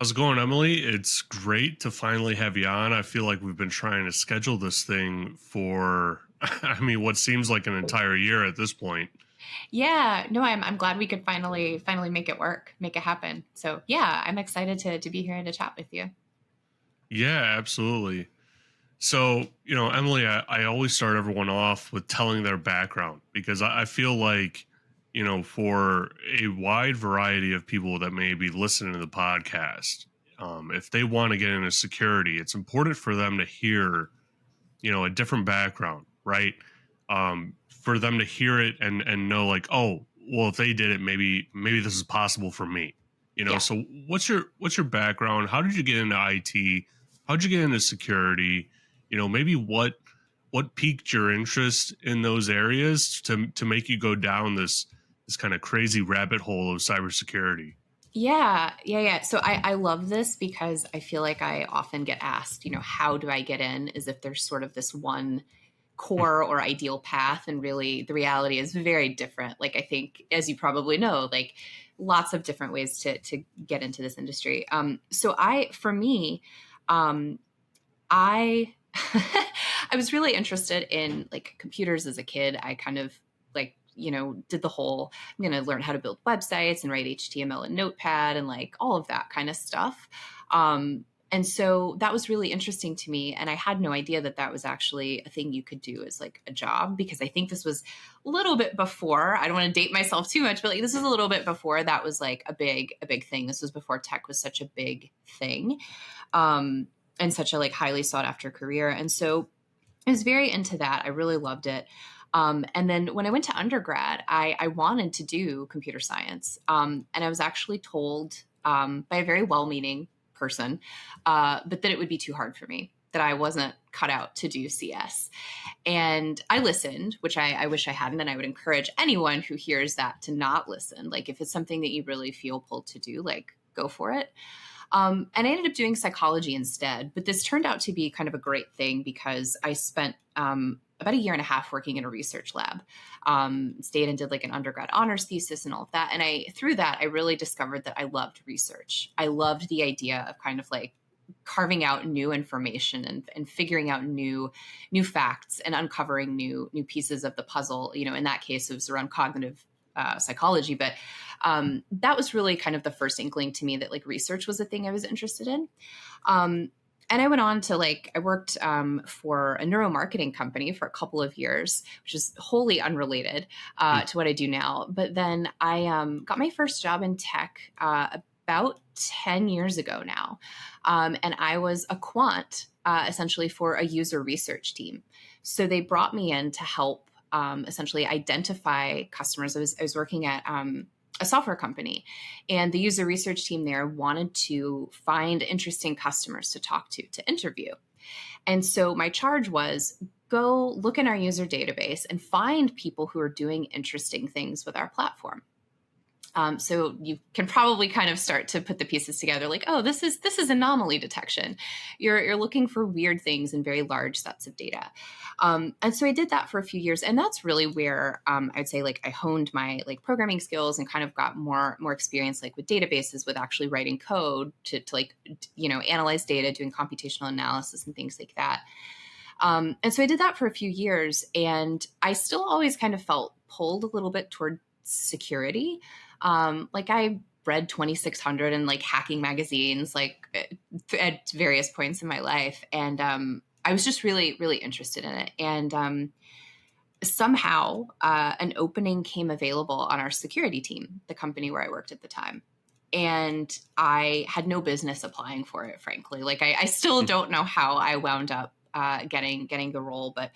How's it going, Emily? It's great to finally have you on. I feel like we've been trying to schedule this thing for, I mean, what seems like an entire year at this point. Yeah, no, I'm glad we could finally make it work, make it happen. So yeah, I'm excited to be here and to chat with you. Yeah, absolutely. So, Emily, I always start everyone off with telling their background because I feel like, for a wide variety of people that may be listening to the podcast, if they want to get into security, it's important for them to hear a different background, right? For them to hear it and know like, oh, well, if they did it, maybe this is possible for me. Yeah. So what's your background? How did you get into IT? How did you get into security? Maybe what piqued your interest in those areas to make you go down this kind of crazy rabbit hole of cybersecurity. Yeah. So I love this because I feel like I often get asked, how do I get in? As if there's sort of this one core or ideal path. And really the reality is very different. Like I think, as you probably know, like lots of different ways to get into this industry. For me, um, I I was really interested in like computers as a kid. I kind of like, did the whole I'm going to learn how to build websites and write HTML and Notepad and like all of that kind of stuff. And so that was really interesting to me. And I had no idea that that was actually a thing you could do as like a job, because I think this was a little bit before. I don't want to date myself too much, but like this was a little bit before that was like a big thing. This was before tech was such a big thing. Um, and such a like highly sought after career. And so I was very into that. I really loved it. And then when I went to undergrad, I wanted to do computer science. And I was actually told by a very well meaning person, but that it would be too hard for me, that I wasn't cut out to do CS. And I listened, which I wish I hadn't. And I would encourage anyone who hears that to not listen. Like if it's something that you really feel pulled to do, like go for it. And I ended up doing psychology instead. But this turned out to be kind of a great thing because I spent about a year and a half working in a research lab, stayed and did like an undergrad honors thesis and all of that. And through that, I really discovered that I loved research. I loved the idea of kind of like carving out new information and figuring out new facts and uncovering new pieces of the puzzle. In that case, it was around cognitive psychology, but that was really kind of the first inkling to me that like research was a thing I was interested in. Um, and I went on to I worked for a neuromarketing company for a couple of years, which is wholly unrelated to what I do now. But then I got my first job in tech about 10 years ago now. And I was a quant essentially for a user research team. So they brought me in to help essentially identify customers. I was working at a software company, and the user research team there wanted to find interesting customers to talk to interview. And so my charge was go look in our user database and find people who are doing interesting things with our platform. So you can probably kind of start to put the pieces together, like, oh, this is anomaly detection. You're looking for weird things in very large sets of data, and so I did that for a few years, and that's really where I'd say like I honed my like programming skills and kind of got more experience like with databases, with actually writing code to like analyze data, doing computational analysis and things like that. And so I did that for a few years, and I still always kind of felt pulled a little bit toward security. Like I read 2600 and like hacking magazines, like at various points in my life. And I was just really, really interested in it. And somehow an opening came available on our security team, the company where I worked at the time. And I had no business applying for it, frankly. Like I still don't know how I wound up getting the role, but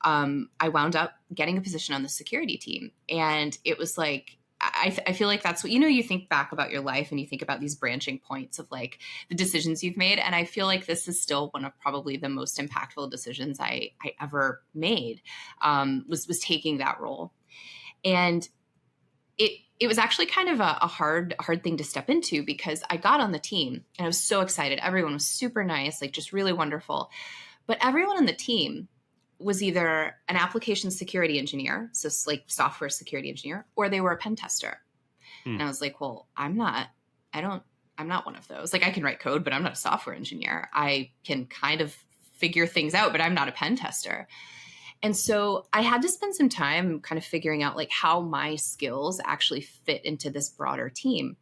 I wound up getting a position on the security team. And it was like, I feel like that's what, you think back about your life and you think about these branching points of like the decisions you've made. And I feel like this is still one of probably the most impactful decisions I ever made, was taking that role. And it was actually kind of a hard thing to step into, because I got on the team and I was so excited. Everyone was super nice, like just really wonderful. But everyone on the team was either an application security engineer, so like software security engineer, or they were a pen tester. Hmm. And I was like, well, I I'm not one of those. Like I can write code, but I'm not a software engineer. I can kind of figure things out, but I'm not a pen tester. And so I had to spend some time kind of figuring out like how my skills actually fit into this broader team.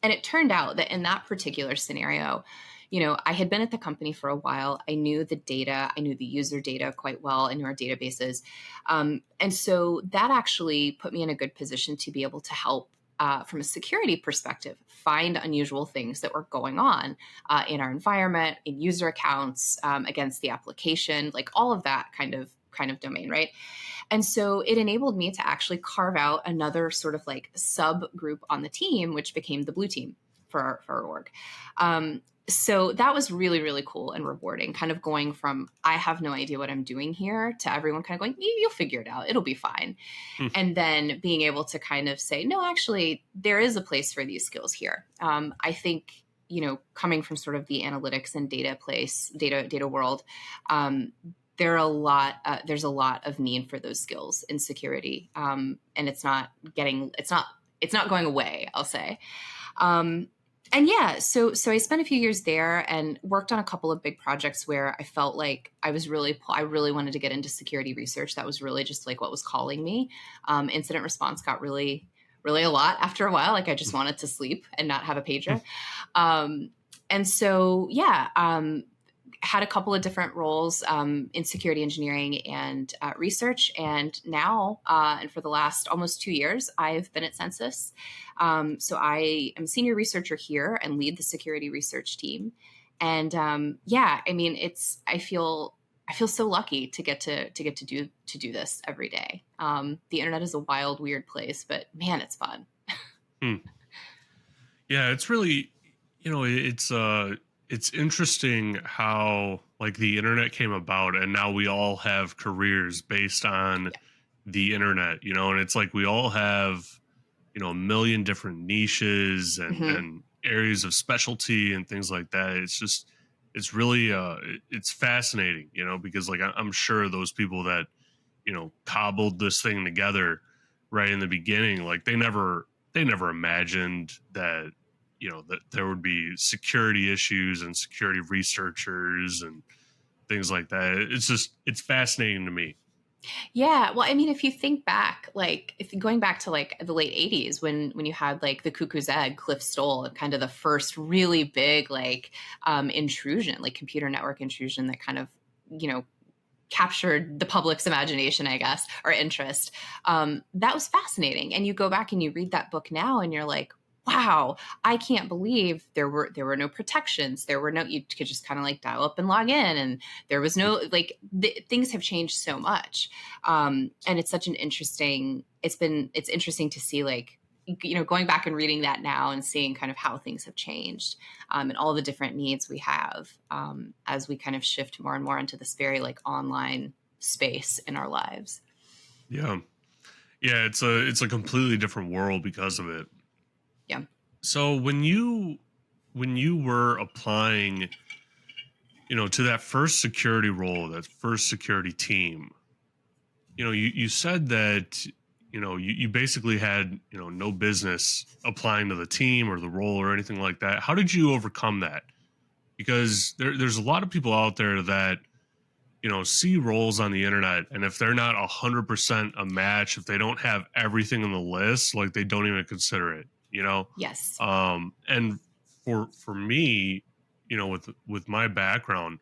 And it turned out that in that particular scenario, I had been at the company for a while. I knew the data, I knew the user data quite well. I knew our databases. And so that actually put me in a good position to be able to help from a security perspective, find unusual things that were going on in our environment, in user accounts, against the application, like all of that kind of domain, right? And so it enabled me to actually carve out another sort of like subgroup on the team, which became the blue team for our org. So that was really, really cool and rewarding, kind of going from, I have no idea what I'm doing here, to everyone kind of going, you'll figure it out. It'll be fine. Hmm. And then being able to kind of say, no, actually, there is a place for these skills here. I think, coming from sort of the analytics and data world, there's a lot of need for those skills in security. And it's not going away, I'll say. And yeah, so I spent a few years there and worked on a couple of big projects where I felt like I really wanted to get into security research. That was really just like what was calling me. Incident response got really, really a lot after a while. Like I just wanted to sleep and not have a pager. And so, yeah, had a couple of different roles in security engineering and research. And now, and for the last almost 2 years, I've been at Census. So I am a senior researcher here and lead the security research team. And yeah, I mean, I feel so lucky to get to do this every day. The internet is a wild, weird place, but man, it's fun. Hmm. Yeah, it's really, it's interesting how like the internet came about and now we all have careers based on Yeah. the internet, and it's like we all have, a million different niches Hmm. and areas of specialty and things like that. It's really it's fascinating, because like I'm sure those people that, cobbled this thing together right in the beginning, like they never imagined that, that there would be security issues and security researchers and things like that. It's fascinating to me. Yeah, well, I mean, if you think back, like if going back to like the late '80s, when you had like the Cuckoo's Egg, Cliff Stoll, and kind of the first really big like intrusion, like computer network intrusion that kind of you know captured the public's imagination, I guess, or interest. That was fascinating. And you go back and you read that book now, and you're like, wow, I can't believe there were no protections. There were no, you could just kind of like dial up and log in, and there was no like things have changed so much. And it's such an interesting. It's interesting to see like going back and reading that now and seeing kind of how things have changed and all the different needs we have as we kind of shift more and more into this very like online space in our lives. Yeah. Yeah, it's a completely different world because of it. Yeah. So when you were applying, to that first security role, that first security team, you said that, you basically had, no business applying to the team or the role or anything like that. How did you overcome that? Because there's a lot of people out there that, see roles on the internet, and if they're not 100% a match, if they don't have everything on the list, like they don't even consider it, Yes. and for me, with my background,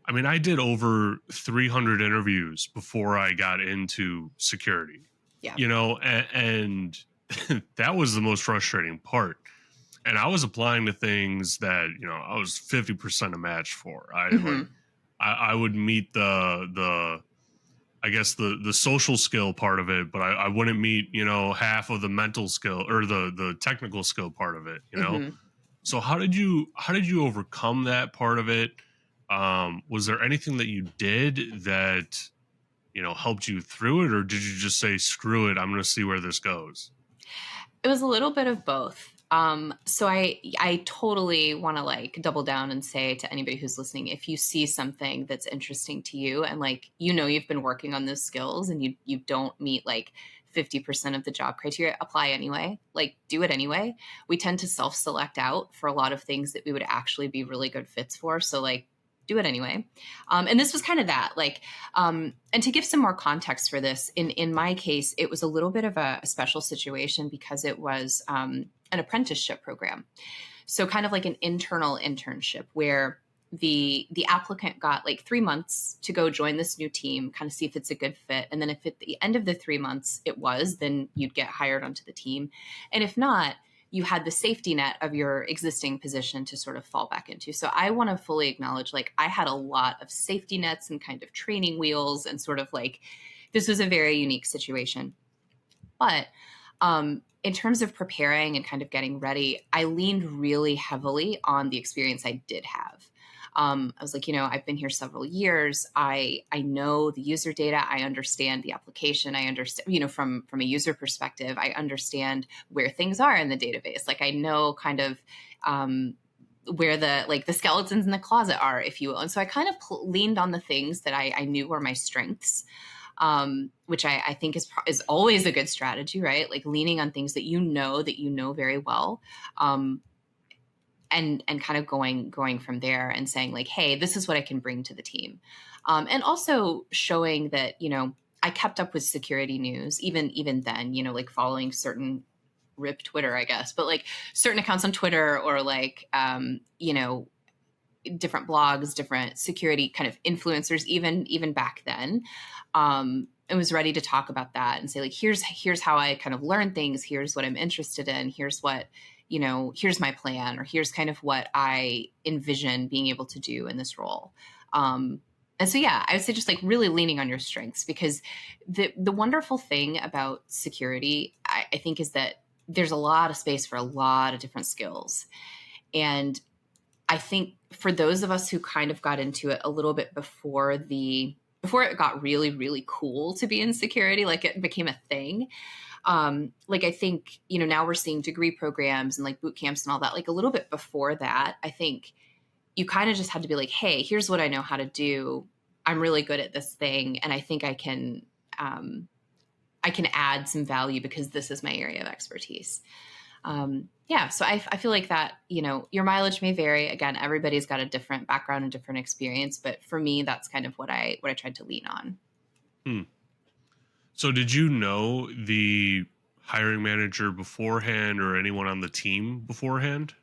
I mean, I did over 300 interviews before I got into security, Yeah. and that was the most frustrating part. And I was applying to things that, I was 50% a match for. Hmm. I would meet the I guess the social skill part of it, but I wouldn't meet, half of the mental skill or the technical skill part of it. Hmm. So how did you overcome that part of it? Was there anything that you did that, helped you through it, or did you just say, screw it, I'm going to see where this goes? It was a little bit of both. So I totally want to like double down and say to anybody who's listening, if you see something that's interesting to you and like you've been working on those skills and you don't meet like 50% of the job criteria, apply anyway. Like, do it anyway. We tend to self-select out for a lot of things that we would actually be really good fits for. So like, do it anyway. And this was kind of that, like, and to give some more context for this, in my case, it was a little bit of a special situation because it was an apprenticeship program. So kind of like an internal internship where the applicant got like 3 months to go join this new team, kind of see if it's a good fit. And then if at the end of the 3 months it was, then you'd get hired onto the team. And if not, you had the safety net of your existing position to sort of fall back into. So I want to fully acknowledge, like, I had a lot of safety nets and kind of training wheels, and sort of like, this was a very unique situation. But in terms of preparing and kind of getting ready, I leaned really heavily on the experience I did have. I was like, I've been here several years. I know the user data. I understand the application. I understand, from a user perspective, I understand where things are in the database. Like, I know kind of where the skeletons in the closet are, if you will. And so I kind of leaned on the things that I knew were my strengths. Which I think is always a good strategy, right? Like, leaning on things that you know very well, and kind of going from there and saying like, hey, this is what I can bring to the team, and also showing that I kept up with security news even then, like following certain RIP Twitter, I guess, but like certain accounts on Twitter, or like different blogs, different security kind of influencers, even back then. And was ready to talk about that and say like, here's how I kind of learn things. Here's what I'm interested in. Here's what, here's my plan, or here's kind of what I envision being able to do in this role. And so, yeah, I would say just like really leaning on your strengths, because the wonderful thing about security, I think, is that there's a lot of space for a lot of different skills. And I think for those of us who kind of got into it a little bit before it got really, really cool to be in security, like it became a thing. Like, I think, now we're seeing degree programs and like boot camps and all that. Like, a little bit before that, I think you kind of just had to be like, hey, here's what I know how to do. I'm really good at this thing. And I think I can add some value because this is my area of expertise. Yeah, so I feel like that, your mileage may vary. Again, everybody's got a different background and different experience, but for me, that's kind of what I tried to lean on. Hmm. So did you know the hiring manager beforehand, or anyone on the team beforehand?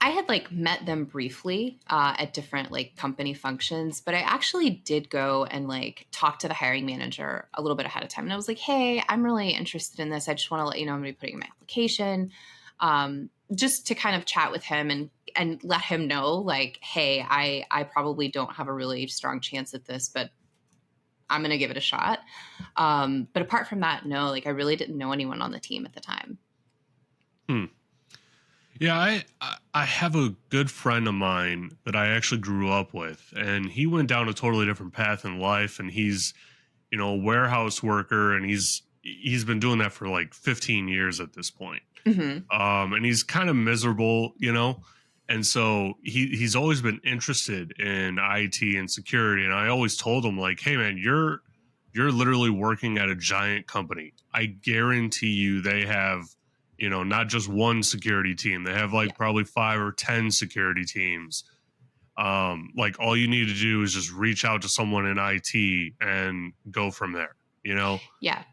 I had like met them briefly at different like company functions, but I actually did go and like talk to the hiring manager a little bit ahead of time. And I was like, hey, I'm really interested in this. I just want to let you know I'm going to be putting in my application, just to kind of chat with him and let him know like, hey, I probably don't have a really strong chance at this, but I'm going to give it a shot. But apart from that, no, like I really didn't know anyone on the team at the time. Hmm. Yeah, I have a good friend of mine that I actually grew up with, and he went down a totally different path in life, and he's, a warehouse worker, and he's been doing that for like 15 years at this point. Mm-hmm. And he's kind of miserable. And so he's always been interested in IT and security, and I always told him like, hey man, you're literally working at a giant company. I guarantee you they have, not just one security team. They have like Yeah. probably 5 or 10 security teams. Like, all you need to do is just reach out to someone in IT and go from there. Yeah.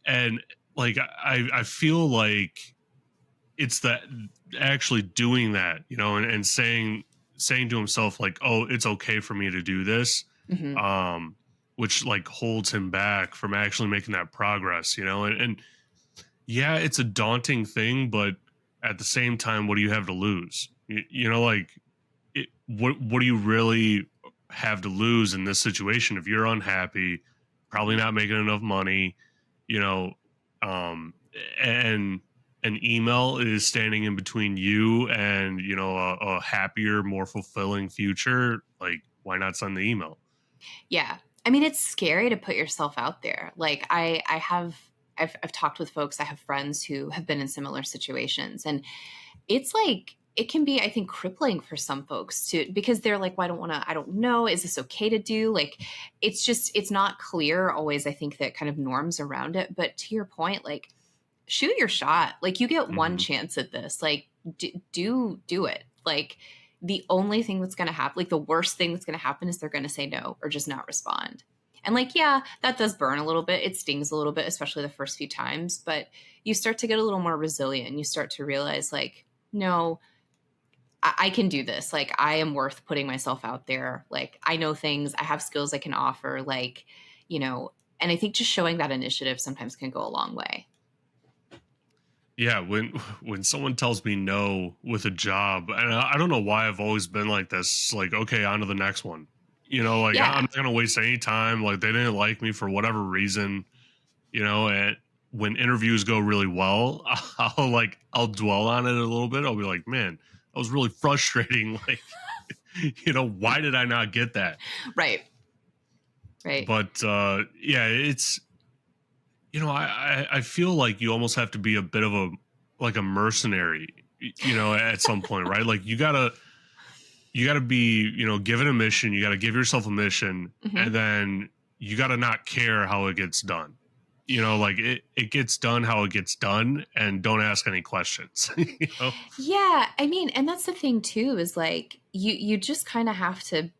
And like, I feel like it's that, actually doing that, and saying to himself like, oh, it's okay for me to do this. Mm-hmm. Which like holds him back from actually making that progress. And yeah, it's a daunting thing, but at the same time, what do you have to lose? Like, what do you really have to lose in this situation? If you're unhappy, probably not making enough money, you know, um, and an email is standing in between you and, a happier, more fulfilling future. Like, why not send the email? Yeah. I mean, it's scary to put yourself out there. Like I've talked with folks, I have friends who have been in similar situations, and it's like it can be, I think, crippling for some folks too, because they're like, well, I don't know. Is this okay to do? Like, it's not clear always, I think, that kind of norms around it. But to your point, like, shoot your shot. Like, you get one Hmm. chance at this. Like, do it. Like, the only thing that's going to happen, like, the worst thing that's going to happen is they're going to say no or just not respond. And like, yeah, that does burn a little bit. It stings a little bit, especially the first few times. But you start to get a little more resilient. You start to realize, like, no, I can do this. Like, I am worth putting myself out there. Like, I know things, I have skills I can offer. Like, you know, and I think just showing that initiative sometimes can go a long way. Yeah, when someone tells me no with a job, and I don't know why I've always been like this, like, okay, on to the next one. Like I'm Yeah. not gonna waste any time. Like they didn't like me for whatever reason, and when interviews go really well, I'll dwell on it a little bit. I'll be like, man, that was really frustrating. Like, why did I not get that? Right. Right. But yeah, it's I feel like you almost have to be a bit of a like a mercenary, at some point, right? Like you gotta be, given a mission, you gotta give yourself a mission, and Hmm. then you gotta not care how it gets done. Like it gets done how it gets done, and don't ask any questions. Yeah. I mean, and that's the thing too, is like, you just kind of have to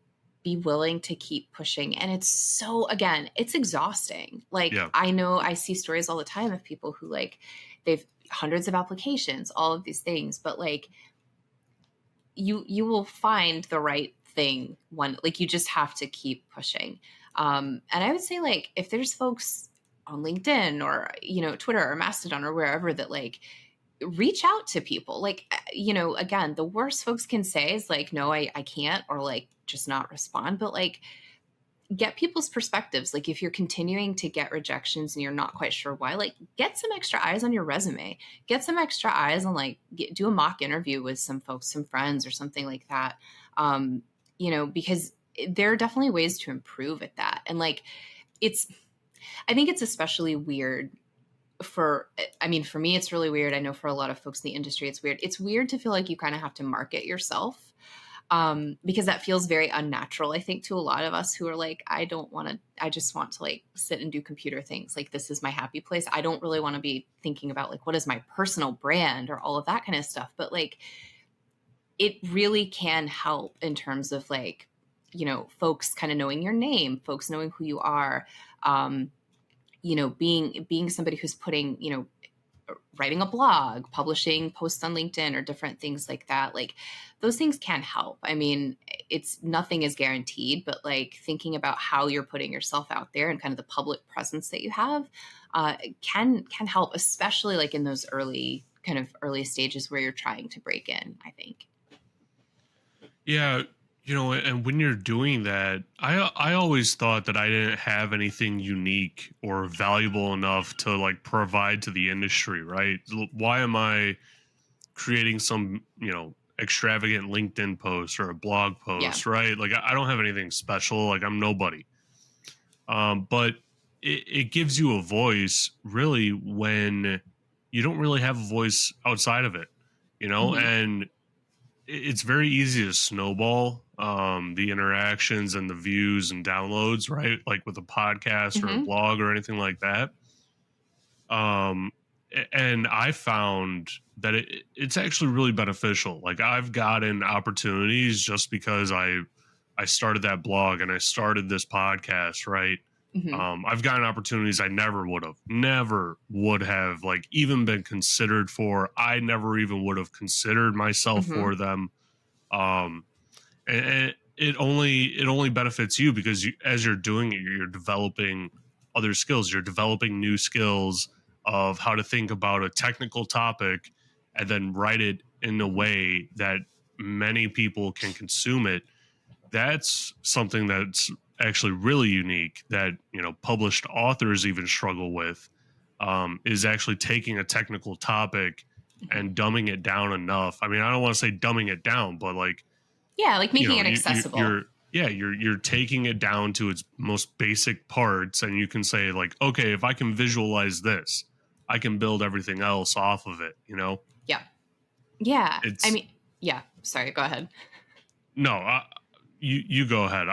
be willing to keep pushing. And it's so, again, it's exhausting. Like, Yeah. I know I see stories all the time of people who, like, they've hundreds of applications, all of these things, but like, you will find the right thing one, like, you just have to keep pushing. And I would say, like, if there's folks on LinkedIn or, Twitter or Mastodon or wherever, that like, reach out to people, like, again, the worst folks can say is like, no, I can't, or like, just not respond. But like, get people's perspectives. Like, if you're continuing to get rejections and you're not quite sure why, like, get some extra eyes on your resume, get some extra eyes on, like, do a mock interview with some folks, some friends or something like that. um because there are definitely ways to improve at that. And like, it's I think it's especially weird for, I mean, for me, it's really weird. I know for a lot of folks in the industry, it's weird. It's weird to feel like you kind of have to market yourself, because that feels very unnatural, I think, to a lot of us who are like, I don't want to, I just want to like sit and do computer things. Like, this is my happy place. I don't really want to be thinking about like, what is my personal brand or all of that kind of stuff. But like, it really can help in terms of like, folks kind of knowing your name, folks knowing who you are, um, being somebody who's putting, writing a blog, publishing posts on LinkedIn or different things like that. Like, those things can help. I mean, it's, nothing is guaranteed, but like, thinking about how you're putting yourself out there and kind of the public presence that you have, can help, especially like in those early stages where you're trying to break in, I think. Yeah, and when you're doing that, I always thought that I didn't have anything unique or valuable enough to like provide to the industry, right? Why am I creating some, extravagant LinkedIn post or a blog Yeah. post, right? Like I don't have anything special, like I'm nobody. But it gives you a voice really when you don't really have a voice outside of it, Hmm. and it's very easy to snowball the interactions and the views and downloads, right? Like with a podcast or a Hmm. blog or anything like that. um and I found that it's actually really beneficial. Like I've gotten opportunities just because I started that blog and I started this podcast, right? Hmm. I've gotten opportunities I never would have like even been considered for. I never even would have considered myself Hmm. for them. um and it only benefits you because as you're doing it, you're developing other skills, you're developing new skills of how to think about a technical topic and then write it in a way that many people can consume it. That's something that's actually really unique that published authors even struggle with, is actually taking a technical topic Hmm. and dumbing it down enough. I mean, I don't want to say dumbing it down, but like Yeah, like you making know it you, you accessible. you're yeah you're taking it down to its most basic parts, and you can say like, okay, if I can visualize this, I can build everything else off of it. Yeah. Yeah. I It's mean, Yeah. Sorry. Go ahead. No, you go ahead.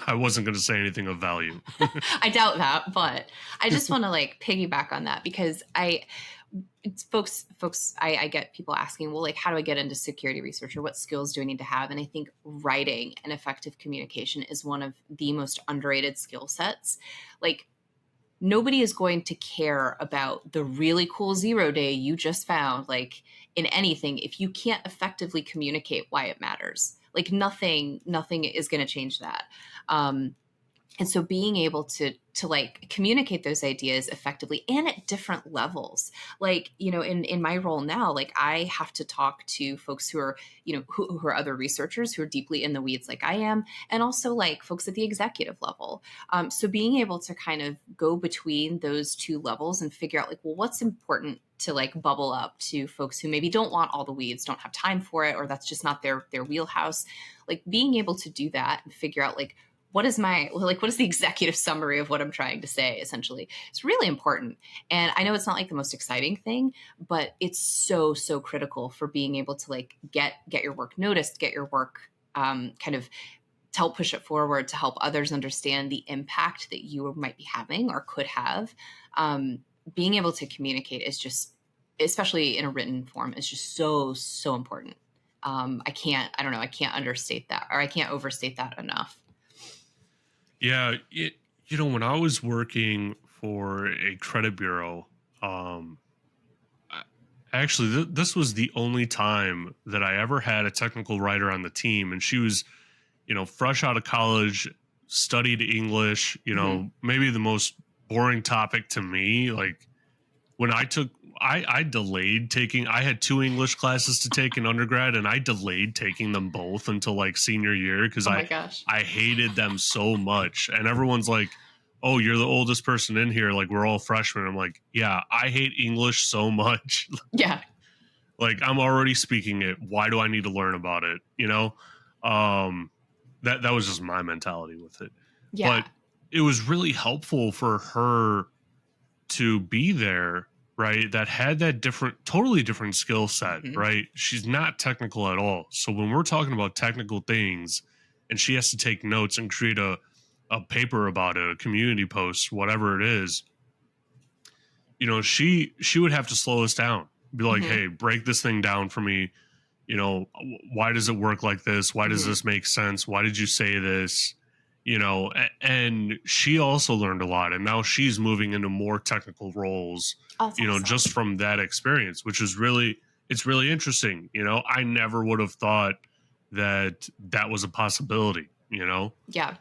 I wasn't going to say anything of value. I doubt that, but I just want to like piggyback on that because it's folks, I get people asking, well, like, how do I get into security research or what skills do I need to have? And I think writing and effective communication is one of the most underrated skill sets. Like, nobody is going to care about the really cool 0-day you just found, like in anything, if you can't effectively communicate why it matters. Like nothing is going to change that. And so being able to like communicate those ideas effectively and at different levels, like, in my role now, like I have to talk to folks who are, who are other researchers who are deeply in the weeds like I am, and also like folks at the executive level. So being able to kind of go between those two levels and figure out like, well, what's important to like bubble up to folks who maybe don't want all the weeds, don't have time for it, or that's just not their wheelhouse. Like being able to do that and figure out like, what is the executive summary of what I'm trying to say, essentially. It's really important. And I know it's not like the most exciting thing, but it's so, so critical for being able to like get your work noticed, get your work kind of to help push it forward, to help others understand the impact that you might be having or could have. Being able to communicate is just, especially in a written form, is just so, so important. I can't understate that, or I can't overstate that enough. Yeah, when I was working for a credit bureau, I- actually, this was the only time that I ever had a technical writer on the team, and she was, fresh out of college, studied English, Hmm. maybe the most boring topic to me. Like when I delayed taking, I had two English classes to take in undergrad, and I delayed taking them both until like senior year because Oh I my gosh. I hated them so much. And everyone's like, "Oh, you're the oldest person in here. Like we're all freshmen." I'm like, "Yeah, I hate English so much. Yeah. Like I'm already speaking it. Why do I need to learn about it?" Um, that was just my mentality with it. Yeah. But it was really helpful for her to be there, right? That had that totally different skill set, Hmm. right? She's not technical at all. So when we're talking about technical things and she has to take notes and create a paper about it, a community post, whatever it is, she would have to slow us down, be like, Hmm. hey, break this thing down for me. Why does it work like this? Why does Hmm. this make sense? Why did you say this? And she also learned a lot, and now she's moving into more technical roles, Oh, that's awesome. just from that experience, which is it's really interesting. I never would have thought that that was a possibility. Yeah.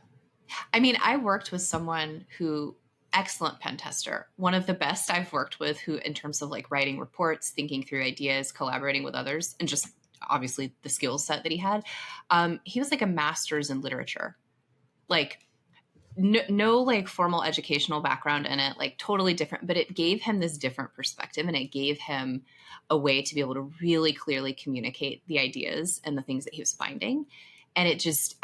I mean, I worked with someone who, excellent pen tester, one of the best I've worked with, who, in terms of like writing reports, thinking through ideas, collaborating with others, and just obviously the skill set that he had. He was like a master's in literature. Like, no like formal educational background in it, like totally different, but it gave him this different perspective, and it gave him a way to be able to really clearly communicate the ideas and the things that he was finding. And it just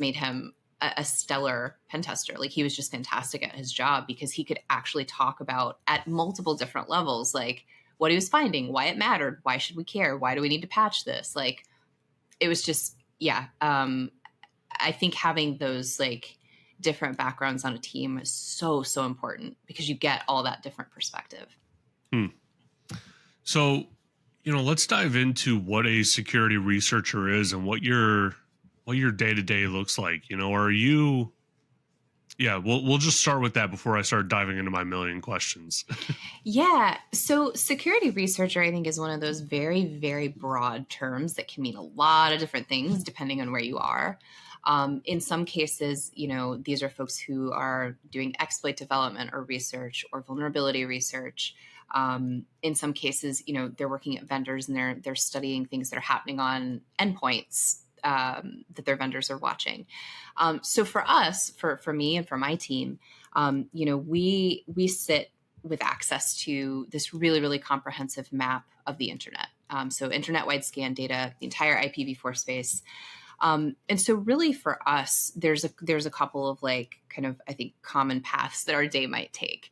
made him a stellar pen tester. Like, he was just fantastic at his job because he could actually talk about at multiple different levels, like what he was finding, why it mattered, why should we care, why do we need to patch this. Like, it was just, yeah. I think having those like different backgrounds on a team is so, so important because you get all that different perspective. Hmm. So, let's dive into what a security researcher is and what your day to day looks like. Are you? Yeah, we'll just start with that before I start diving into my million questions. Yeah. So security researcher, I think, is one of those very, very broad terms that can mean a lot of different things depending on where you are. In some cases, these are folks who are doing exploit development or research or vulnerability research. In some cases, they're working at vendors and they're studying things that are happening on endpoints that their vendors are watching. So for us, for me and for my team, we sit with access to this really, really comprehensive map of the internet. So internet-wide scan data, the entire IPv4 space. And so really for us, there's a couple of like kind of, I think, common paths that our day might take.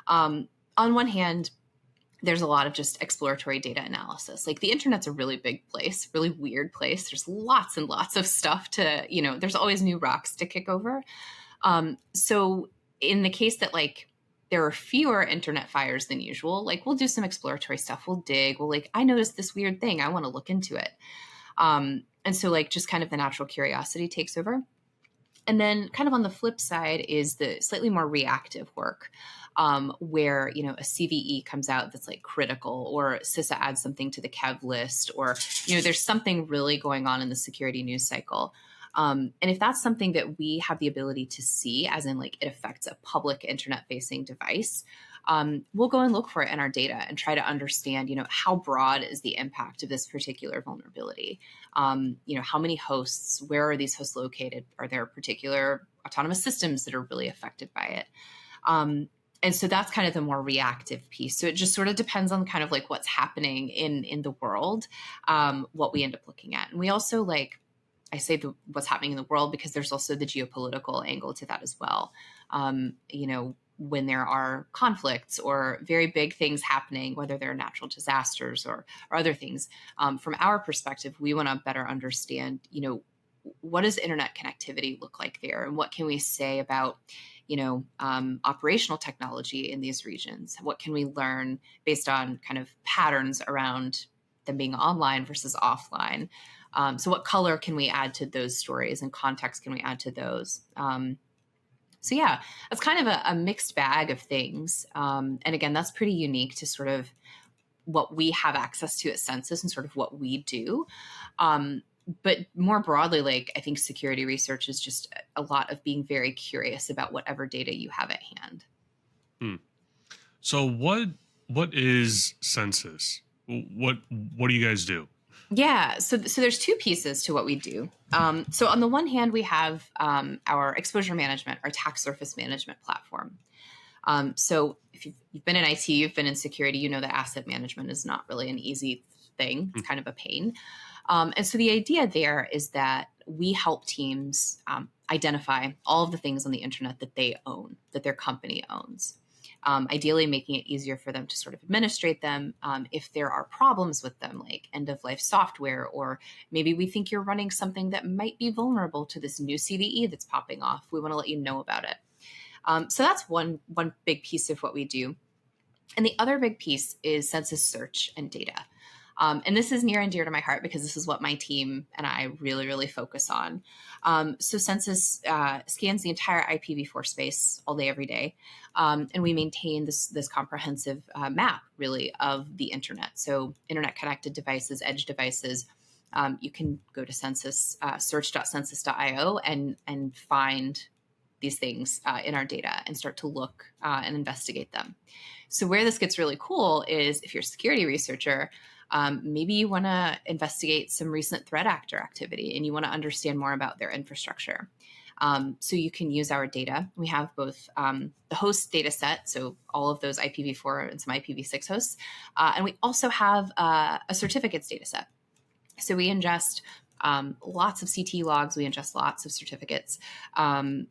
On one hand, there's a lot of just exploratory data analysis. Like the internet's a really big place, really weird place. There's lots and lots of stuff to, there's always new rocks to kick over. So in the case that like there are fewer internet fires than usual, like we'll do some exploratory stuff. We'll dig. We'll like, I noticed this weird thing. I want to look into it. And so like just kind of the natural curiosity takes over. And then kind of on the flip side is the slightly more reactive work, where, a CVE comes out that's like critical, or CISA adds something to the KEV list, or, there's something really going on in the security news cycle. And if that's something that we have the ability to see, as in like it affects a public internet facing device, we'll go and look for it in our data and try to understand, how broad is the impact of this particular vulnerability? How many hosts, where are these hosts located? Are there particular autonomous systems that are really affected by it? And so that's kind of the more reactive piece. So it just sort of depends on kind of like what's happening in the world, what we end up looking at. And we also I say what's happening in the world because there's also the geopolitical angle to that as well. When there are conflicts or very big things happening, whether they're natural disasters or other things, from our perspective, we want to better understand, what does internet connectivity look like there? And what can we say about, operational technology in these regions? What can we learn based on kind of patterns around them being online versus offline? So what color can we add to those stories and context can we add to those? So yeah, that's kind of a mixed bag of things. And again, that's pretty unique to sort of what we have access to at Census and sort of what we do. But more broadly, I think security research is just a lot of being very curious about whatever data you have at hand. Hmm. So what is Census? What do you guys do? Yeah, so there's two pieces to what we do. So on the one hand, we have our exposure management, our attack surface management platform. So if you've been in IT, you've been in security, you know that asset management is not really an easy thing. It's kind of a pain. And so the idea there is that we help teams identify all of the things on the internet that they own, that their company owns. Ideally making it easier for them to sort of administrate them. If there are problems with them, like end-of-life software, or maybe we think you're running something that might be vulnerable to this new CVE that's popping off, we want to let you know about it. So that's one big piece of what we do. And the other big piece is census search and data. And this is near and dear to my heart because this is what my team and I really, really focus on. So Census scans the entire IPv4 space all day, every day. And we maintain this comprehensive map, really, of the internet. So internet connected devices, edge devices. You can go to Census, search.census.io and find these things in our data and start to look and investigate them. So where this gets really cool is if you're a security researcher, maybe you want to investigate some recent threat actor activity and you want to understand more about their infrastructure. So you can use our data. We have both the host data set, so all of those IPv4 and some IPv6 hosts, and we also have a certificates data set. So we ingest lots of CT logs, we ingest lots of certificates on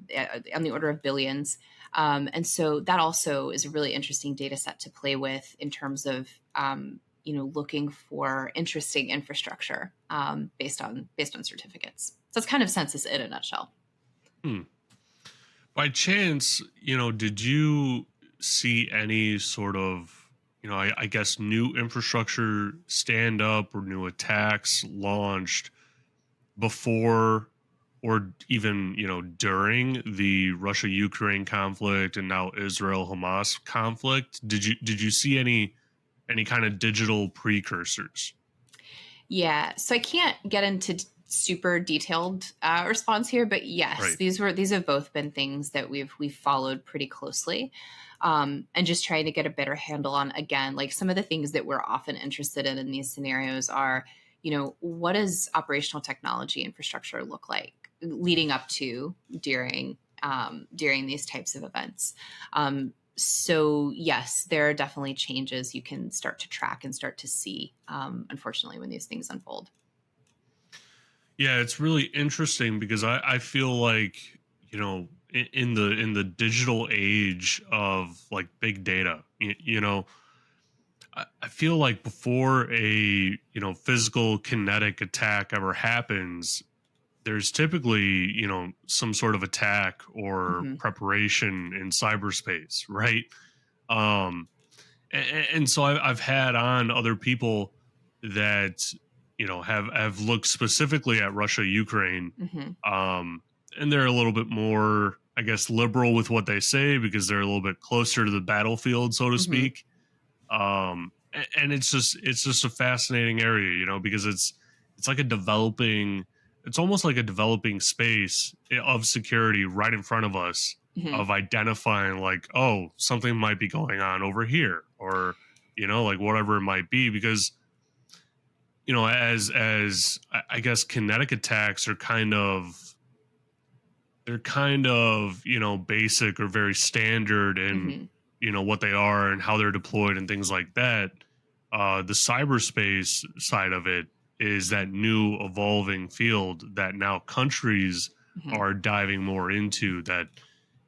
the order of billions. And so that also is a really interesting data set to play with in terms of looking for interesting infrastructure based on certificates. So it's kind of Census in a nutshell. By chance, did you see any sort of, I guess, new infrastructure stand up or new attacks launched before or even, during the Russia-Ukraine conflict and now Israel-Hamas conflict? Did you see any kind of digital precursors? Yeah, so I can't get into super detailed response here, but yes, Right. these have both been things that we've followed pretty closely, and just trying to get a better handle on, again, like some of the things that we're often interested in these scenarios are, what does operational technology infrastructure look like leading up to during these types of events. So yes, there are definitely changes you can start to track and start to see, unfortunately, when these things unfold. Yeah, it's really interesting because I feel like, in the digital age of like big data, I feel like before a, physical kinetic attack ever happens, there's typically, some sort of attack or Hmm. preparation in cyberspace, right? Um, and so I've had on other people that, have looked specifically at Russia, Ukraine, Hmm. um, and they're a little bit more, I guess, liberal with what they say because they're a little bit closer to the battlefield, so to Hmm. speak. And it's just a fascinating area, because it's like a developing, it's almost like a developing space of security right in front of us, Hmm. of identifying like, oh, something might be going on over here, or like whatever it might be, because as I guess kinetic attacks are kind of, they're kind of, basic or very standard in, Hmm. what they are and how they're deployed and things like that. The cyberspace side of it is that new evolving field that now countries Hmm. are diving more into. That,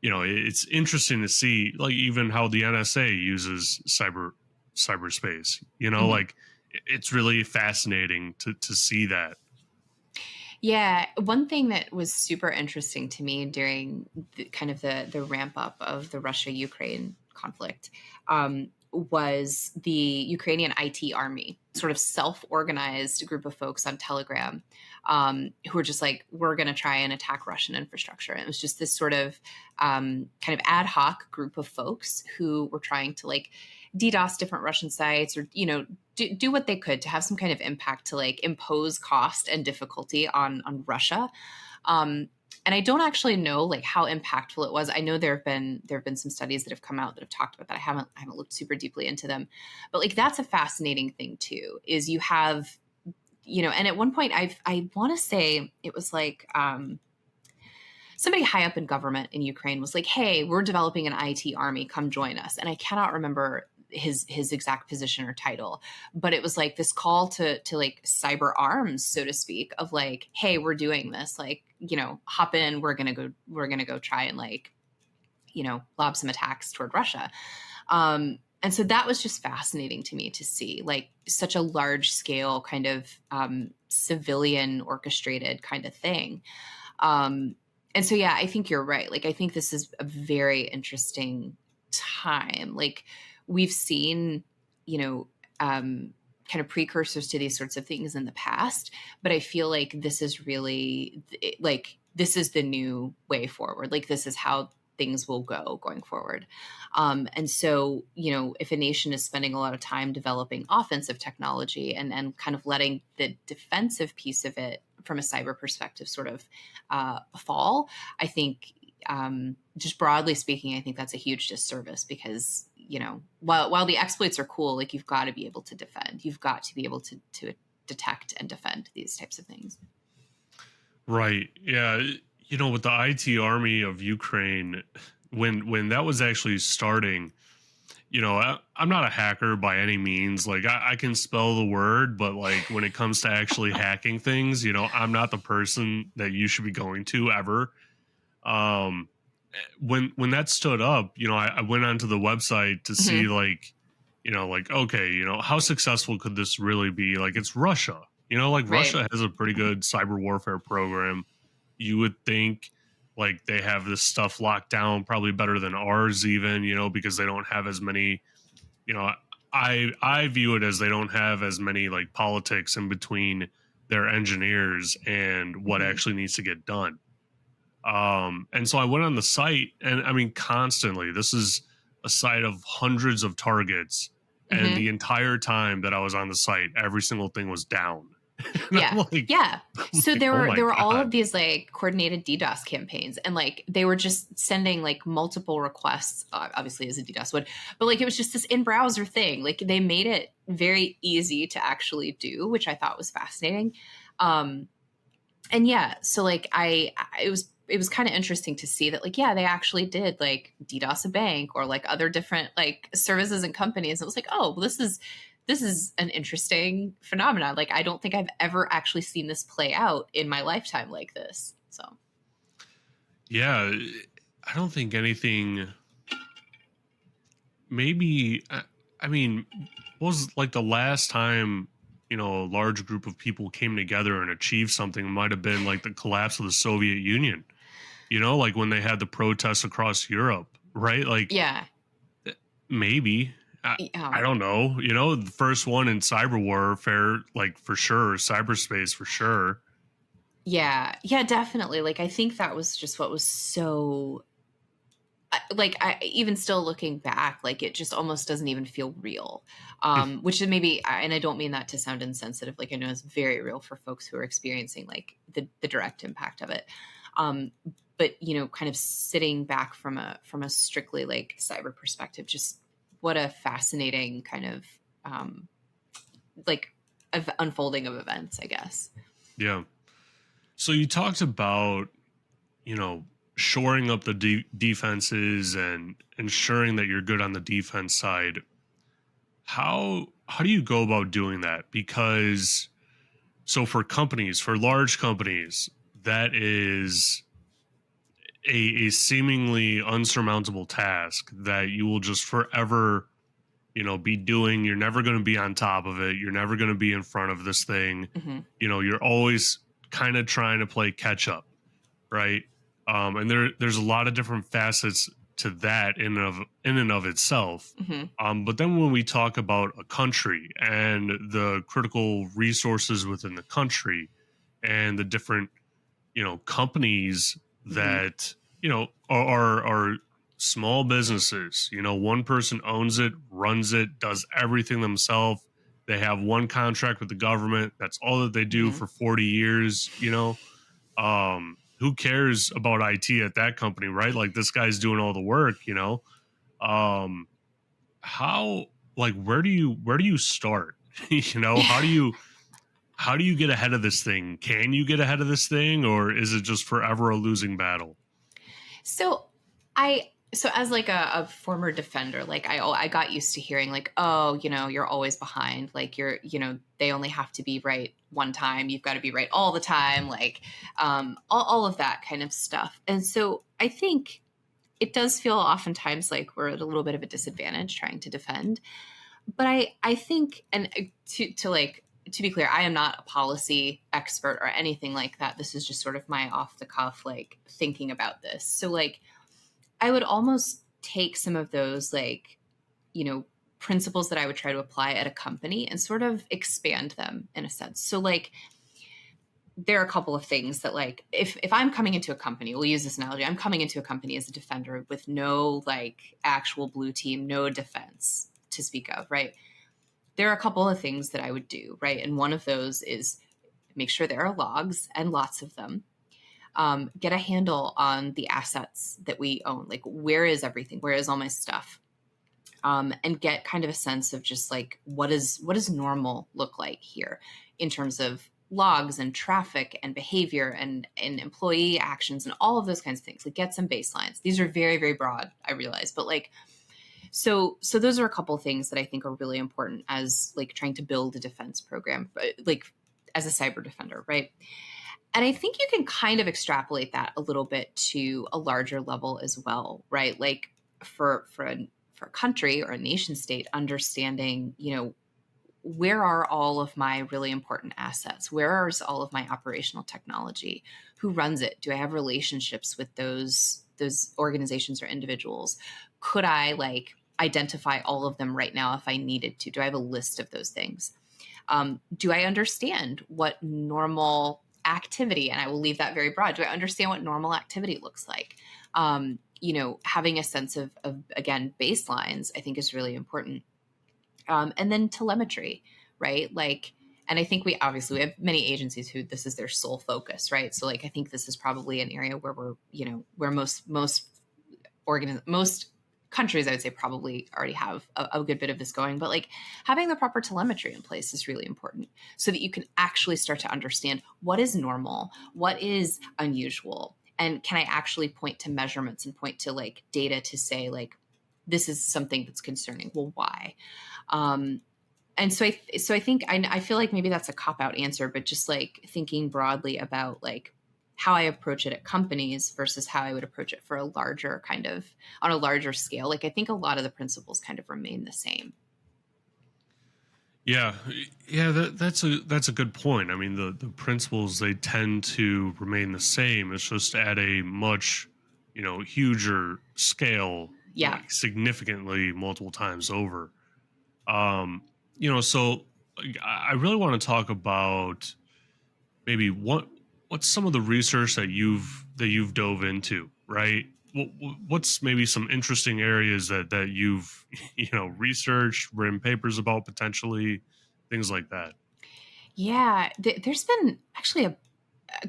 it's interesting to see, like, even how the NSA uses cyberspace, Hmm. like it's really fascinating to see that. Yeah, one thing that was super interesting to me during kind of the ramp up of the Russia Ukraine conflict was the Ukrainian IT army, sort of self organized group of folks on Telegram who were just like, we're going to try and attack Russian infrastructure. And it was just this sort of kind of ad hoc group of folks who were trying to like DDoS different Russian sites or, do what they could to have some kind of impact to like impose cost and difficulty on Russia. Um, and I don't actually know like how impactful it was. I know there have been some studies that have come out that have talked about that. I haven't looked super deeply into them, but like that's a fascinating thing too. Is you have and at one point I want to say it was like somebody high up in government in Ukraine was like, "Hey, we're developing an IT army. Come join us." And I cannot remember his exact position or title, but it was like this call to like cyber arms, so to speak, of like, "Hey, we're doing this. Like, hop in. We're gonna go try and like, lob some attacks toward Russia." And so that was just fascinating to me to see like such a large scale kind of civilian orchestrated kind of thing. Um, and so, yeah, I think you're right. Like, I think this is a very interesting time. Like, we've seen, you know, kind of precursors to these sorts of things in the past, but I feel like this is really like this is the new way forward. Like, this is how things will go going forward. And so, if a nation is spending a lot of time developing offensive technology and kind of letting the defensive piece of it from a cyber perspective sort of fall, I think just broadly speaking, I think that's a huge disservice because while the exploits are cool, like you've got to be able to defend, you've got to be able to detect and defend these types of things. Right. Yeah. With the IT army of Ukraine, when that was actually starting, I'm not a hacker by any means. Like I can spell the word, but like when it comes to actually hacking things, I'm not the person that you should be going to ever. Um, when that stood up, I went onto the website to see Hmm. like, like, okay, how successful could this really be? Like it's Russia, like Right. Russia has a pretty good cyber warfare program. You would think like they have this stuff locked down probably better than ours even, because they don't have as many, you know, I view it as they don't have as many like politics in between their engineers and what Hmm. actually needs to get done. And so I went on the site, and I mean, constantly, this is a site of hundreds of targets. And Hmm. the entire time that I was on the site, every single thing was down. And Yeah. I'm like, Yeah. So there oh were my there were all of God. these like coordinated DDoS campaigns and like they were just sending like multiple requests, obviously as a DDoS would, but like it was just this in browser thing. Like they made it very easy to actually do, which I thought was fascinating. Um and yeah, so like it was kind of interesting to see that like yeah, they actually did like DDoS a bank or like other different like services and companies. It was like, "Oh, well, this is an interesting phenomenon. Like I don't think I've ever actually seen this play out in my lifetime like this." So, Yeah. I don't think anything, maybe. I mean, what was like the last time, a large group of people came together and achieved something might have been like the collapse of the Soviet Union, like when they had the protests across Europe, right? Like Yeah. maybe. I Um, don't know. The first one in cyber warfare, like for sure, cyberspace for sure. yeah. Yeah, definitely. Like, I think that was just what was so, like, I even still looking back, like it just almost doesn't even feel real. Which is maybe, and I don't mean that to sound insensitive. Like, I know it's very real for folks who are experiencing like the direct impact of it. Um, but kind of sitting back from a strictly like cyber perspective, just what a fascinating kind of like unfolding of events, I guess. Yeah. So you talked about, you know, shoring up the defenses and ensuring that you're good on the defense side. How do you go about doing that? Because so for companies, for large companies, that is a seemingly unsurmountable task that you will just forever, be doing. You're never going to be on top of it. You're never going to be in front of this thing. Hmm. You're always kind of trying to play catch up, right? And there's a lot of different facets to that in and of itself. Hmm. But then when we talk about a country and the critical resources within the country and the different companies Hmm. that are small businesses, one person owns it, runs it, does everything themselves. They have one contract with the government, that's all that they do Hmm. for 40 years. Who cares about IT at that company, right? Like this guy's doing all the work. um how, like, where do you start? How do you get ahead of this thing? Can you get ahead of this thing, or is it just forever a losing battle? So so as like a former defender, like I got used to hearing like, oh, you're always behind. Like they only have to be right one time. You've got to be right all the time. Like all of that kind of stuff. And so I think it does feel oftentimes like we're at a little bit of a disadvantage trying to defend. But I think, and to like, to be clear, I am not a policy expert or anything like that. This is just sort of my off the cuff, like thinking about this. So like, I would almost take some of those like, you know, principles that I would try to apply at a company and sort of expand them in a sense. So like, there are a couple of things that like if I'm coming into a company, we'll use this analogy, I'm coming into a company as a defender with no like actual blue team, no defense to speak of, right? There are a couple of things that I would do, right? And one of those is make sure there are logs and lots of them. Get a handle on the assets that we own. Like, where is everything? Where is all my stuff? And get kind of a sense of just like what does normal look like here in terms of logs and traffic and behavior and employee actions and all of those kinds of things. Like, get some baselines. These are very, very broad, I realize, but like so those are a couple of things that I think are really important as like trying to build a defense program, like as a cyber defender, right? And I think you can kind of extrapolate that a little bit to a larger level as well, right? Like for a country or a nation state, understanding, where are all of my really important assets? Where is all of my operational technology? Who runs it? Do I have relationships with those organizations or individuals? Could I like identify all of them right now if I needed to? Do I have a list of those things? Do I understand what normal activity, and I will leave that very broad, do I understand what normal activity looks like? Having a sense of again, baselines, I think is really important. And then telemetry, right? Like, and I think we have many agencies who this is their sole focus, right? So like, I think this is probably an area where where most countries, I would say, probably already have a good bit of this going. But like, having the proper telemetry in place is really important so that you can actually start to understand what is normal, what is unusual, and can I actually point to measurements and point to like data to say like, this is something that's concerning. Well, why? Um, and so I think I feel like maybe that's a cop out answer, but just like thinking broadly about like how I approach it at companies versus how I would approach it for a larger kind of on a larger scale. Like, I think a lot of the principles kind of remain the same. Yeah, yeah, that's a good point. I mean, the principles, they tend to remain the same. It's just at a much, huger scale, Yeah. like significantly multiple times over. Um, so like, I really want to talk about maybe what's some of the research that you've dove into, right? What's maybe some interesting areas that you've researched, written papers about, potentially things like that. Yeah, there's been actually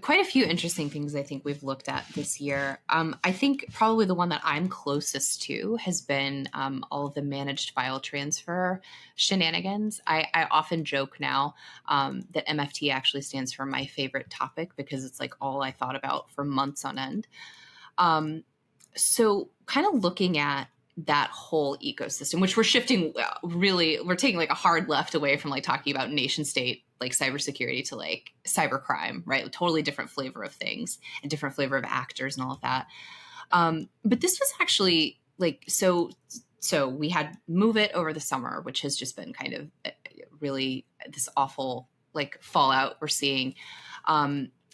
quite a few interesting things I think we've looked at this year. I think probably the one that I'm closest to has been all of the managed file transfer shenanigans. I often joke now that MFT actually stands for my favorite topic because it's like all I thought about for months on end. Um, so kind of looking at that whole ecosystem, which we're shifting really, we're taking like a hard left away from like talking about nation state, like cybersecurity to like cybercrime, right? A totally different flavor of things and different flavor of actors and all of that. But this was actually like, so we had Move It over the summer, which has just been kind of really this awful like fallout we're seeing.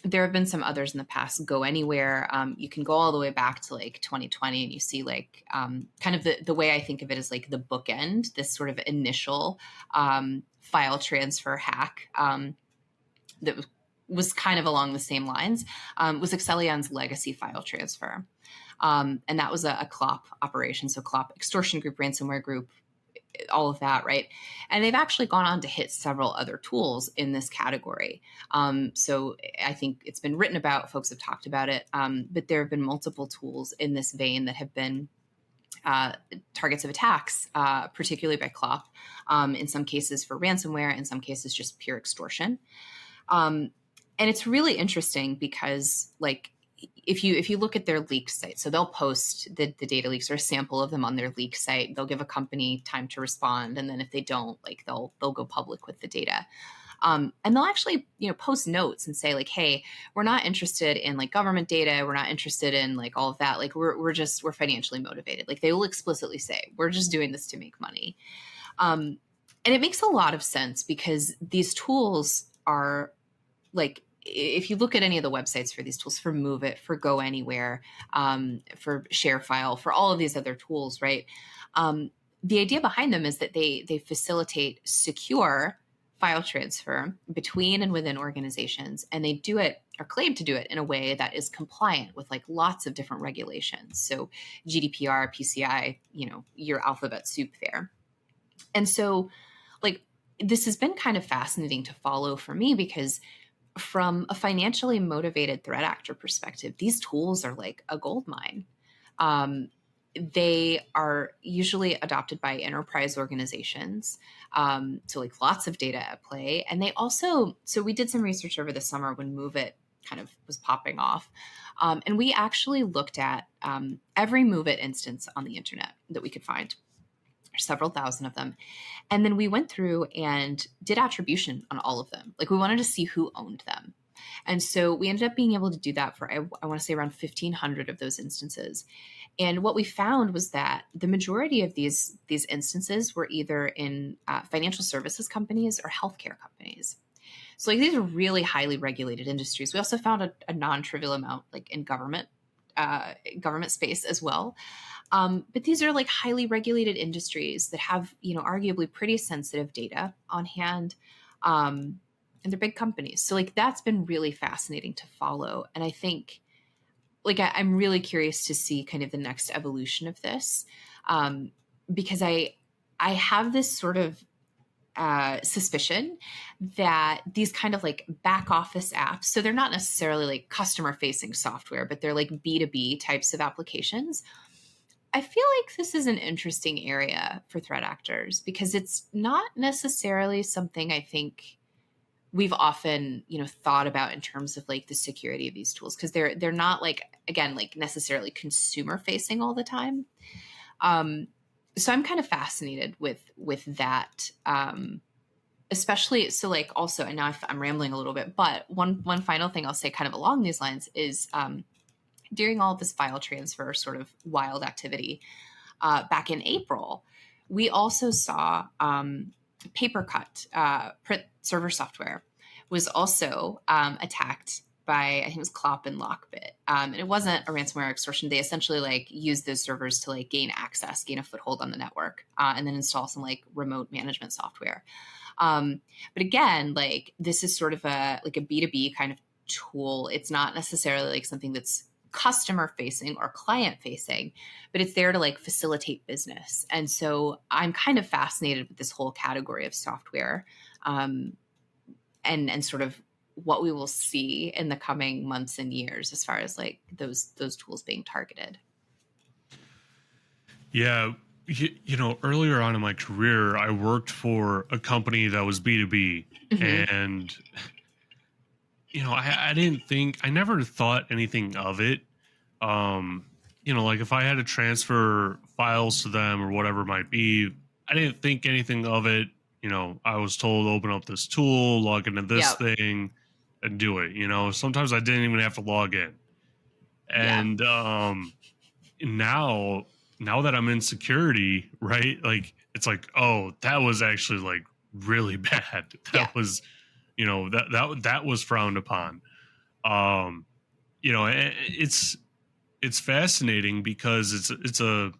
There have been some others in the past. Go Anywhere. You can go all the way back to like 2020, and you see like kind of the way I think of it is like the bookend, this sort of initial file transfer hack that was kind of along the same lines. Was Excelion's legacy file transfer. And that was a CLOP operation. So CLOP, extortion group, ransomware group, all of that, right? And they've actually gone on to hit several other tools in this category. So I think it's been written about, folks have talked about it, but there have been multiple tools in this vein that have been uh, targets of attacks, particularly by CLOP, in some cases for ransomware, in some cases just pure extortion. Um, and it's really interesting because, like, if you look at their leak site, so they'll post the data leaks or a sample of them on their leak site. They'll give a company time to respond, and then if they don't, like they'll go public with the data. And they'll actually post notes and say like, hey, we're not interested in like government data, we're not interested in like all of that, like we're financially motivated. Like they will explicitly say we're just doing this to make money. um, and it makes a lot of sense because these tools are like, if you look at any of the websites for these tools, for Move It, for Go Anywhere, for ShareFile, for all of these other tools, right? The idea behind them is that they facilitate secure file transfer between and within organizations, and they do it or claim to do it in a way that is compliant with like lots of different regulations. So GDPR, PCI, your alphabet soup there. And so, like, this has been kind of fascinating to follow for me because from a financially motivated threat actor perspective, these tools are like a gold mine. Um, they are usually adopted by enterprise organizations. So, like, lots of data at play. And they also, so we did some research over the summer when Move It kind of was popping off. And we actually looked at every Move It instance on the internet that we could find. There's several thousand of them. And then we went through and did attribution on all of them. Like we wanted to see who owned them. And so we ended up being able to do that for, I want to say around 1,500 of those instances. And what we found was that the majority of these instances were either in financial services companies or healthcare companies. So like these are really highly regulated industries. We also found a non-trivial amount like in government space as well. But these are like highly regulated industries that have, arguably pretty sensitive data on hand. And they're big companies. So like that's been really fascinating to follow. And I think like I'm really curious to see kind of the next evolution of this. Um, because I have this sort of suspicion that these kind of like back office apps, so they're not necessarily like customer facing software, but they're like B2B types of applications. I feel like this is an interesting area for threat actors because it's not necessarily something I think we've often, thought about in terms of like the security of these tools because they're not like, again, like necessarily consumer facing all the time. Um, so I'm kind of fascinated with that. Especially so like also, and now I'm rambling a little bit, but one final thing I'll say kind of along these lines is during all of this file transfer sort of wild activity back in April, we also saw paper-cut print server software was also attacked by, I think it was Clop and Lockbit. And it wasn't a ransomware extortion. They essentially like used those servers to like gain access, gain a foothold on the network, and then install some like remote management software. But again, like this is sort of a like a B2B kind of tool. It's not necessarily like something that's customer facing or client facing, but it's there to like facilitate business. And so I'm kind of fascinated with this whole category of software, and sort of what we will see in the coming months and years as far as like those tools being targeted. Yeah. Earlier on in my career, I worked for a company that was B2B. Hmm. And, I didn't think, I never thought anything of it. Um, like if I had to transfer files to them or whatever it might be, I didn't think anything of it. I was told open up this tool, log into this Yep. thing, and do it. Sometimes I didn't even have to log in. Yeah. And now, now that I'm in security, right? Like it's like, oh, that was actually like really bad. Yeah. That was, that was frowned upon. Um, it's fascinating because it's a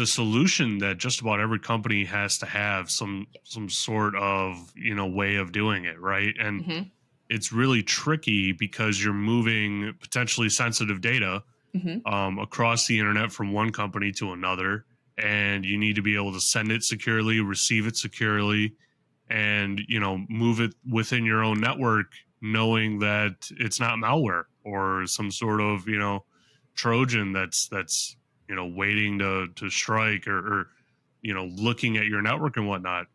solution that just about every company has to have some sort of way of doing it, right? And Hmm. it's really tricky because you're moving potentially sensitive data Hmm. across the internet from one company to another, and you need to be able to send it securely, receive it securely, and move it within your own network, knowing that it's not malware or some sort of Trojan that's waiting to strike, or looking at your network and whatnot.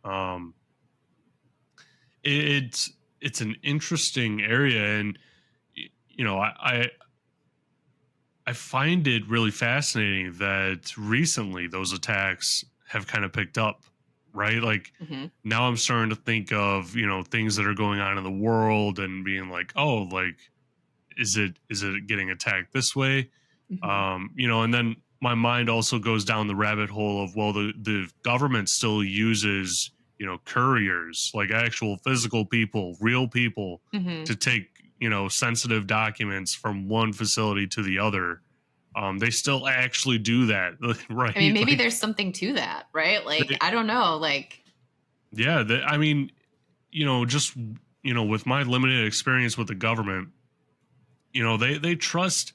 It's an interesting area, and I find it really fascinating that recently those attacks have kind of picked up, right? Like Hmm. now I'm starting to think of, things that are going on in the world and being like, oh, like, is it getting attacked this way? Hmm. And then my mind also goes down the rabbit hole of, well, the government still uses, couriers, like actual physical people, real people, Hmm. to take, sensitive documents from one facility to the other. They still actually do that, I mean, right? maybe Like, there's something to that, right? Like, they, I don't know. Like, yeah, I mean, just, with my limited experience with the government, they trust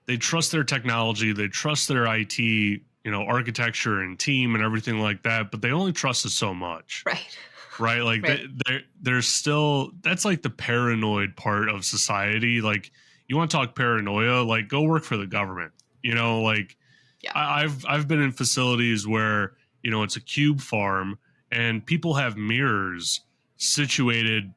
their technology, they trust their IT, architecture and team and everything like that, but they only trust it so much, right. right? Like Right. there's still, that's like the paranoid part of society. Like you want to talk paranoia, like go work for the government. Like Yeah. I've been in facilities where it's a cube farm and people have mirrors situated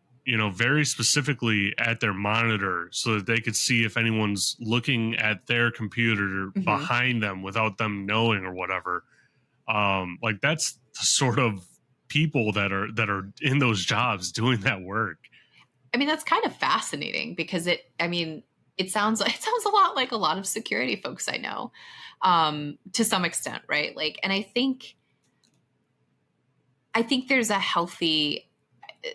very specifically at their monitor so that they could see if anyone's looking at their computer Hmm. behind them without them knowing or whatever. Like that's the sort of people that are in those jobs doing that work. I mean, that's kind of fascinating because I mean, it sounds a lot like a lot of security folks I know, to some extent, right? Like, and I think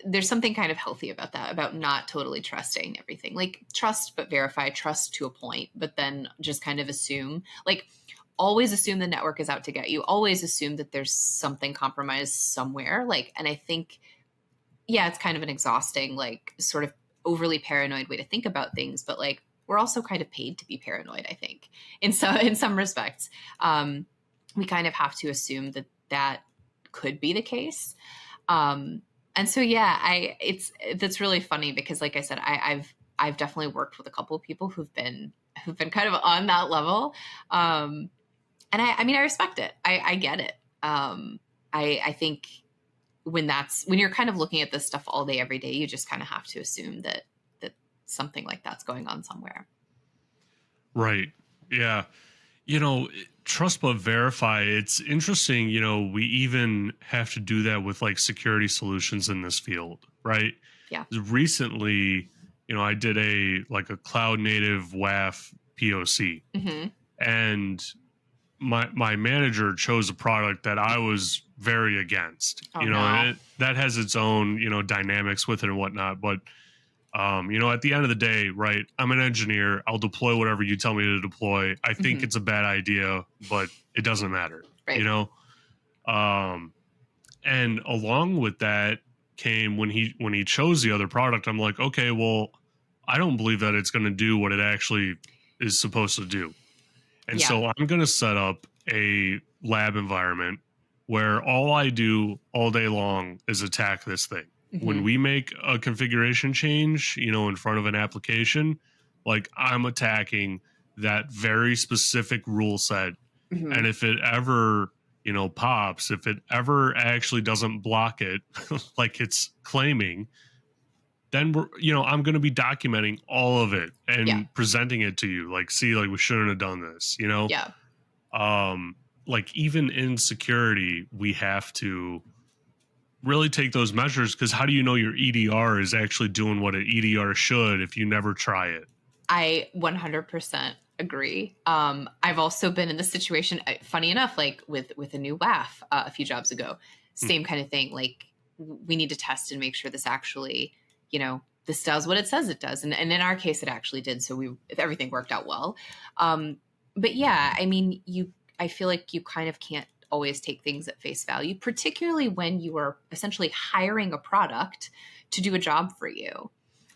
there's something kind of healthy about that, about not totally trusting everything. Like trust but verify, trust to a point, but then just kind of assume, like always assume the network is out to get you. Always assume that there's something compromised somewhere. Like, and I think, yeah, it's kind of an exhausting, like sort of overly paranoid way to think about things, but like we're also kind of paid to be paranoid, I think, in some respects. We kind of have to assume that that could be the case. Um, and so yeah, that's really funny because like I said, I've definitely worked with a couple of people who've been kind of on that level. And I mean I respect it. I get it. I think when you're kind of looking at this stuff all day every day, you just kind of have to assume that something like that's going on somewhere. Right. Yeah. Trust but verify. It's interesting. We even have to do that with like security solutions in this field, right? Yeah. Recently, I did a cloud native WAF POC, Hmm. and my manager chose a product that I was very against, Oh you know, no. and that has its own, you know, dynamics with it and whatnot. But, you know, at the end of the day, right, I'm an engineer. I'll deploy whatever you tell me to deploy. I think Hmm. it's a bad idea, but it doesn't matter, you Right. know? Um, and along with that came when he chose the other product, I'm like, okay, well, I don't believe that it's going to do what it actually is supposed to do. And Yeah. so I'm going to set up a lab environment where all I do all day long is attack this thing. When Hmm. we make a configuration change, you know, in front of an application, like I'm attacking that very specific rule set. Hmm. And if it ever, you know, pops, if it ever actually doesn't block it like it's claiming, then we're, you know, I'm going to be documenting all of it Yeah. and presenting it to you. Like, see, like we shouldn't have done this, you know? Yeah. um like even in security we have to really take those measures, because how do you know your EDR is actually doing what an EDR should if you never try it? I 100% agree. I've also been in this situation. Funny enough, like with a new WAF a few jobs ago, Hmm. same kind of thing. Like we need to test and make sure this actually, this does what it says it does, and in our case, it actually did. So everything worked out well. Um, but yeah, I mean, I feel like you kind of can't always take things at face value, particularly when you are essentially hiring a product to do a job for you.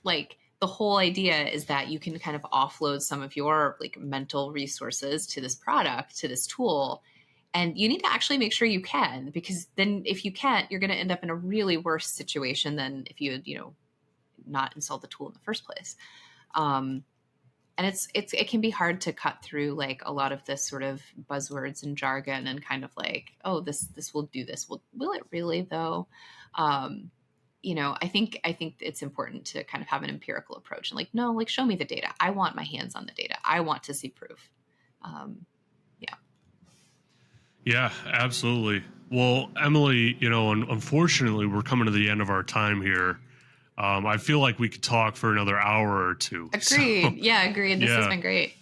Like the whole idea is that you can kind of offload some of your like mental resources to this product, to this tool, and you need to actually make sure you can, because then if you can't, you're going to end up in a really worse situation than if you had, not installed the tool in the first place. um, and it can be hard to cut through like a lot of this sort of buzzwords and jargon and kind of like, oh, this will do this. Will it really though? um, I think it's important to kind of have an empirical approach and like, no, like show me the data. I want my hands on the data. I want to see proof. um, yeah. Yeah, absolutely. Well, Emily, you know, unfortunately we're coming to the end of our time here. I feel like we could talk for another hour or two. So Agreed. Yeah, agreed. This has yeah, been great.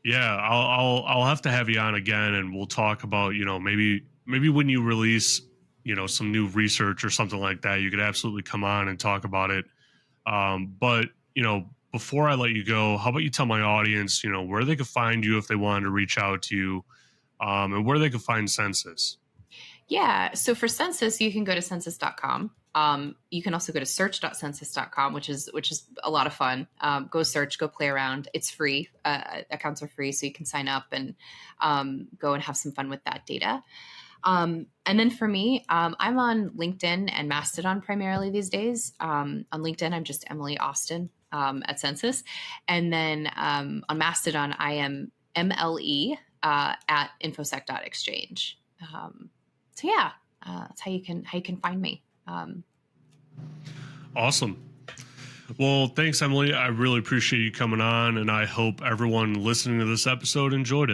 yeah, I'll have to have you on again, and we'll talk about, you know, maybe when you release, you know, some new research or something like that, you could absolutely come on and talk about it. But you know, before I let you go, how about you tell my audience, you know, where they could find you if they wanted to reach out to you, and where they could find Census. Yeah. So for census, you can go to census.com. You can also go to search.census.com, which is a lot of fun. Go search, go play around. It's free. Accounts are free, so you can sign up and go and have some fun with that data. And then for me, I'm on LinkedIn and Mastodon primarily these days. On LinkedIn, I'm just Emily Austin at Census. And then on Mastodon, I am MLE at infosec.exchange. So yeah, that's how you can find me. Awesome. Well, thanks, Emily. I really appreciate you coming on, and I hope everyone listening to this episode enjoyed it.